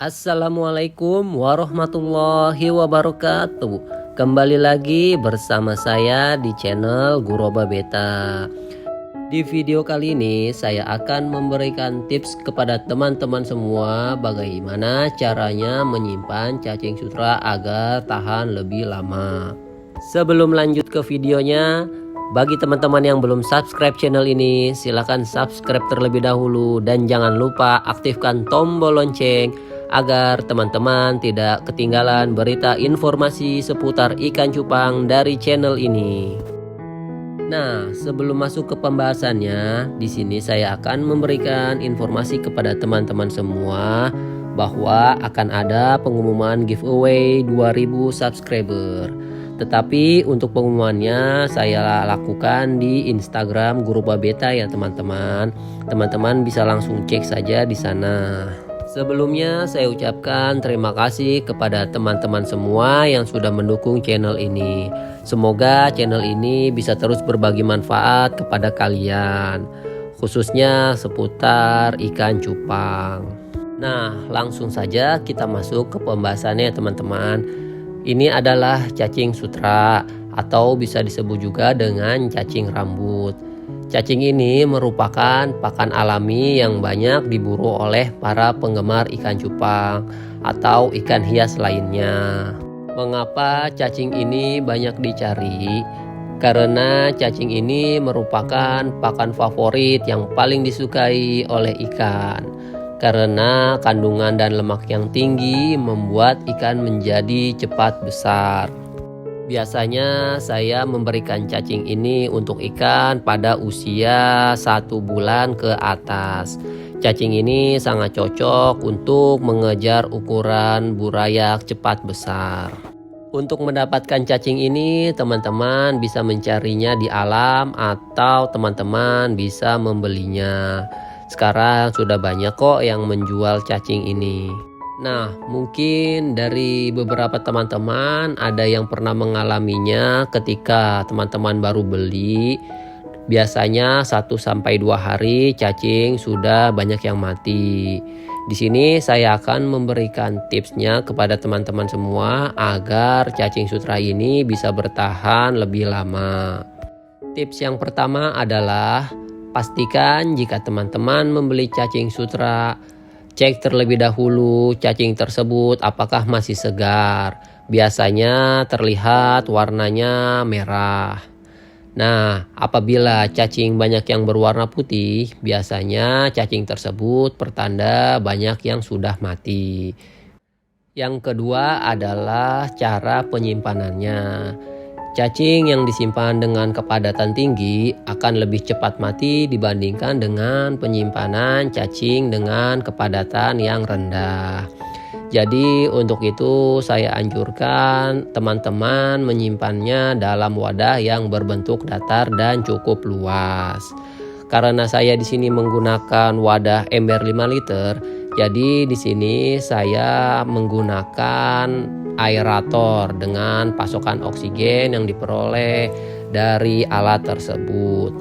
Assalamualaikum warahmatullahi wabarakatuh. Kembali lagi bersama saya di channel Guroba Beta. Di video kali ini saya akan memberikan tips kepada teman-teman semua bagaimana caranya menyimpan cacing sutra agar tahan lebih lama. Sebelum lanjut ke videonya, bagi teman-teman yang belum subscribe channel ini, silahkan subscribe terlebih dahulu dan jangan lupa aktifkan tombol lonceng agar teman-teman tidak ketinggalan berita informasi seputar ikan cupang dari channel ini. Nah, sebelum masuk ke pembahasannya, di sini saya akan memberikan informasi kepada teman-teman semua bahwa akan ada pengumuman giveaway 2000 subscriber. Tetapi untuk pengumumannya saya lakukan di Instagram Guroba Beta ya teman-teman. Teman-teman bisa langsung cek saja di sana. Sebelumnya saya ucapkan terima kasih kepada teman-teman semua yang sudah mendukung channel ini. Semoga channel ini bisa terus berbagi manfaat kepada kalian, khususnya seputar ikan cupang. Nah, langsung saja kita masuk ke pembahasannya teman-teman. Ini adalah cacing sutra atau bisa disebut juga dengan cacing rambut. Cacing ini merupakan pakan alami yang banyak diburu oleh para penggemar ikan cupang atau ikan hias lainnya. Mengapa cacing ini banyak dicari? Karena cacing ini merupakan pakan favorit yang paling disukai oleh ikan. Karena kandungan dan lemak yang tinggi membuat ikan menjadi cepat besar. Biasanya saya memberikan cacing ini untuk ikan pada usia 1 bulan ke atas. Cacing ini sangat cocok untuk mengejar ukuran burayak cepat besar. Untuk mendapatkan cacing ini, teman-teman bisa mencarinya di alam atau teman-teman bisa membelinya. Sekarang sudah banyak kok yang menjual cacing ini. Nah, mungkin dari beberapa teman-teman ada yang pernah mengalaminya ketika teman-teman baru beli. Biasanya 1-2 hari cacing sudah banyak yang mati. Di sini saya akan memberikan tipsnya kepada teman-teman semua agar cacing sutra ini bisa bertahan lebih lama. Tips yang pertama adalah pastikan jika teman-teman membeli cacing sutra, cek terlebih dahulu cacing tersebut apakah masih segar. Biasanya terlihat warnanya merah. Nah, apabila cacing banyak yang berwarna putih, biasanya cacing tersebut pertanda banyak yang sudah mati. Yang kedua adalah cara penyimpanannya. Cacing yang disimpan dengan kepadatan tinggi akan lebih cepat mati dibandingkan dengan penyimpanan cacing dengan kepadatan yang rendah. Jadi untuk itu saya anjurkan teman-teman menyimpannya dalam wadah yang berbentuk datar dan cukup luas. Karena saya di sini menggunakan wadah ember 5 liter, jadi di sini saya menggunakan aerator dengan pasokan oksigen yang diperoleh dari alat tersebut.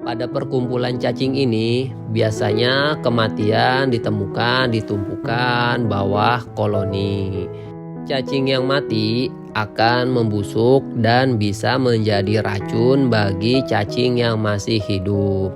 Pada perkumpulan cacing ini biasanya kematian ditemukan di tumpukan bawah koloni. Cacing yang mati akan membusuk dan bisa menjadi racun bagi cacing yang masih hidup.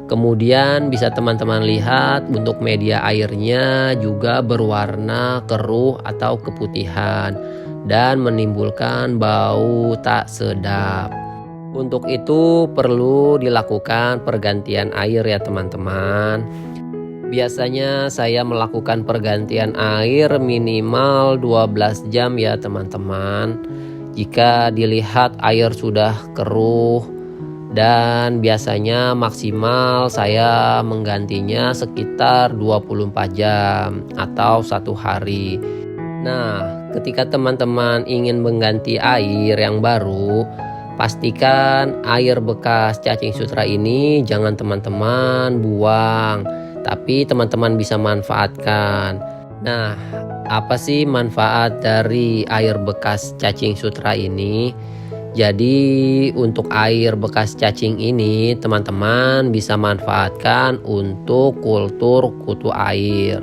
Kemudian bisa teman-teman lihat bentuk media airnya juga berwarna keruh atau keputihan dan menimbulkan bau tak sedap. Untuk itu perlu dilakukan pergantian air ya teman-teman. Biasanya saya melakukan pergantian air minimal 12 jam ya teman-teman. Jika dilihat air sudah keruh, dan biasanya maksimal saya menggantinya sekitar 24 jam atau 1 hari. Nah, ketika teman-teman ingin mengganti air yang baru, pastikan air bekas cacing sutra ini jangan teman-teman buang, tapi teman-teman bisa manfaatkan. Nah, apa sih manfaat dari air bekas cacing sutra ini? Jadi untuk air bekas cacing ini teman-teman bisa manfaatkan untuk kultur kutu air.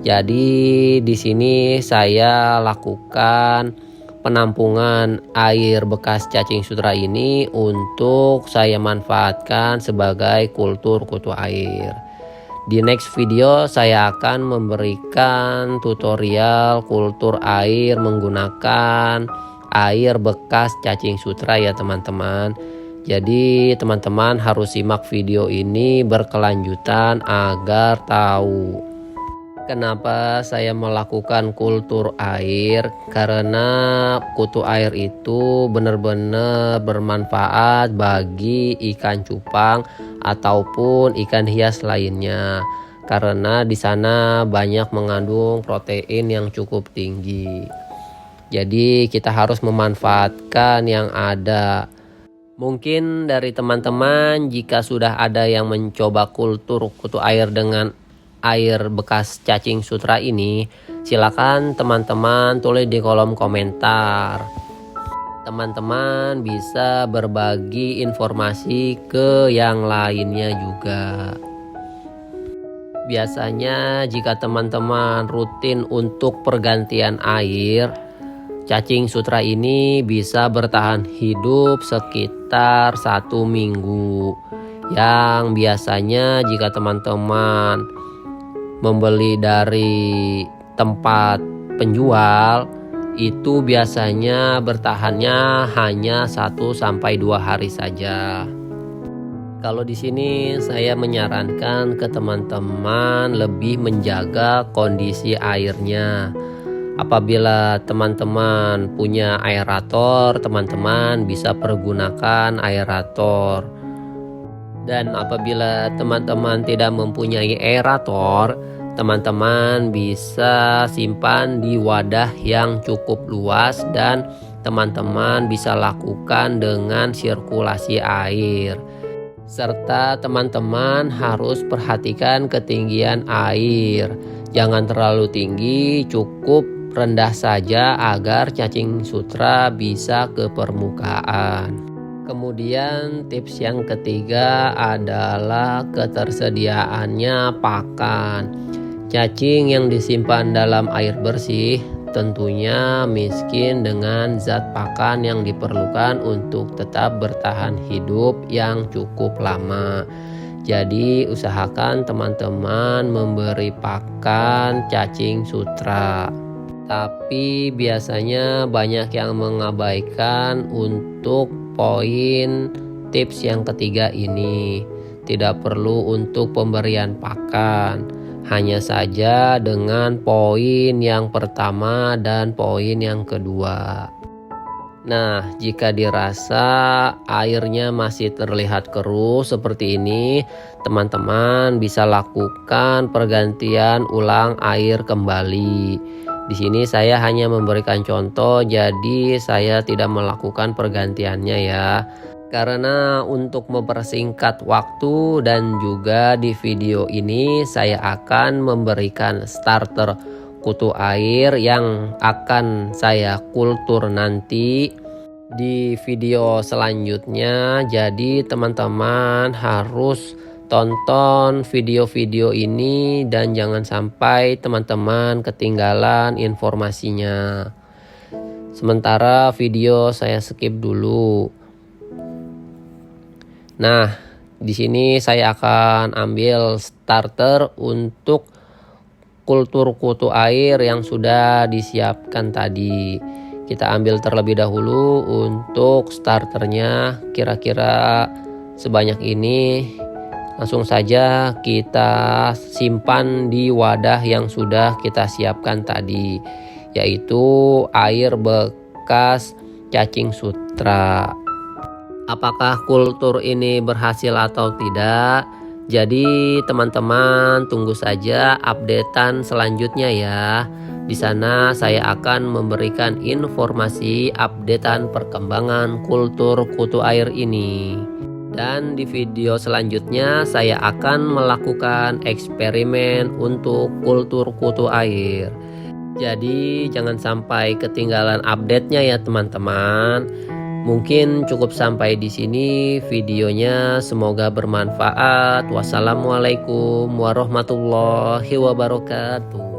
Jadi di sini saya lakukan penampungan air bekas cacing sutra ini untuk saya manfaatkan sebagai kultur kutu air. Di next video saya akan memberikan tutorial kultur air menggunakan air bekas cacing sutra ya teman-teman. Jadi teman-teman harus simak video ini berkelanjutan agar tahu kenapa saya melakukan kultur air. Karena kutu air itu benar-benar bermanfaat bagi ikan cupang ataupun ikan hias lainnya. Karena di sana banyak mengandung protein yang cukup tinggi. Jadi kita harus memanfaatkan yang ada. Mungkin dari teman-teman jika sudah ada yang mencoba kultur kutu air dengan air bekas cacing sutra ini, silakan teman-teman tulis di kolom komentar. Teman-teman bisa berbagi informasi ke yang lainnya juga. Biasanya jika teman-teman rutin untuk pergantian air, cacing sutra ini bisa bertahan hidup sekitar 1 minggu. Yang biasanya jika teman-teman membeli dari tempat penjual, itu biasanya bertahannya hanya 1-2 hari saja. Kalau di sini saya menyarankan ke teman-teman lebih menjaga kondisi airnya. Apabila teman-teman punya aerator, teman-teman bisa pergunakan aerator. Dan apabila teman-teman tidak mempunyai aerator, teman-teman bisa simpan di wadah yang cukup luas dan teman-teman bisa lakukan dengan sirkulasi air. Serta teman-teman harus perhatikan ketinggian air. Jangan terlalu tinggi, cukup rendah saja agar cacing sutra bisa ke permukaan. Kemudian tips yang ketiga adalah ketersediaannya pakan. Cacing yang disimpan dalam air bersih tentunya miskin dengan zat pakan yang diperlukan untuk tetap bertahan hidup yang cukup lama. Jadi usahakan teman-teman memberi pakan cacing sutra. Tapi biasanya banyak yang mengabaikan untuk poin tips yang ketiga ini. Tidak perlu untuk pemberian pakan, hanya saja dengan poin yang pertama dan poin yang kedua. Nah, jika dirasa airnya masih terlihat keruh seperti ini, teman-teman bisa lakukan pergantian ulang air kembali. Di sini saya hanya memberikan contoh, jadi saya tidak melakukan pergantiannya ya. Karena untuk mempersingkat waktu dan juga di video ini saya akan memberikan starter kutu air yang akan saya kultur nanti di video selanjutnya. Jadi teman-teman harus tonton video-video ini dan jangan sampai teman-teman ketinggalan informasinya. Sementara video saya skip dulu. Nah, di sini saya akan ambil starter untuk kultur kutu air yang sudah disiapkan tadi. Kita ambil terlebih dahulu untuk starternya, kira-kira sebanyak ini. Langsung saja kita simpan di wadah yang sudah kita siapkan tadi, yaitu air bekas cacing sutra. Apakah kultur ini berhasil atau tidak? Jadi teman-teman tunggu saja updatean selanjutnya ya. Di sana saya akan memberikan informasi updatean perkembangan kultur kutu air ini. Dan di video selanjutnya saya akan melakukan eksperimen untuk kultur kutu air. Jadi jangan sampai ketinggalan update-nya ya teman-teman. Mungkin cukup sampai di sini videonya, semoga bermanfaat. Wassalamualaikum warahmatullahi wabarakatuh.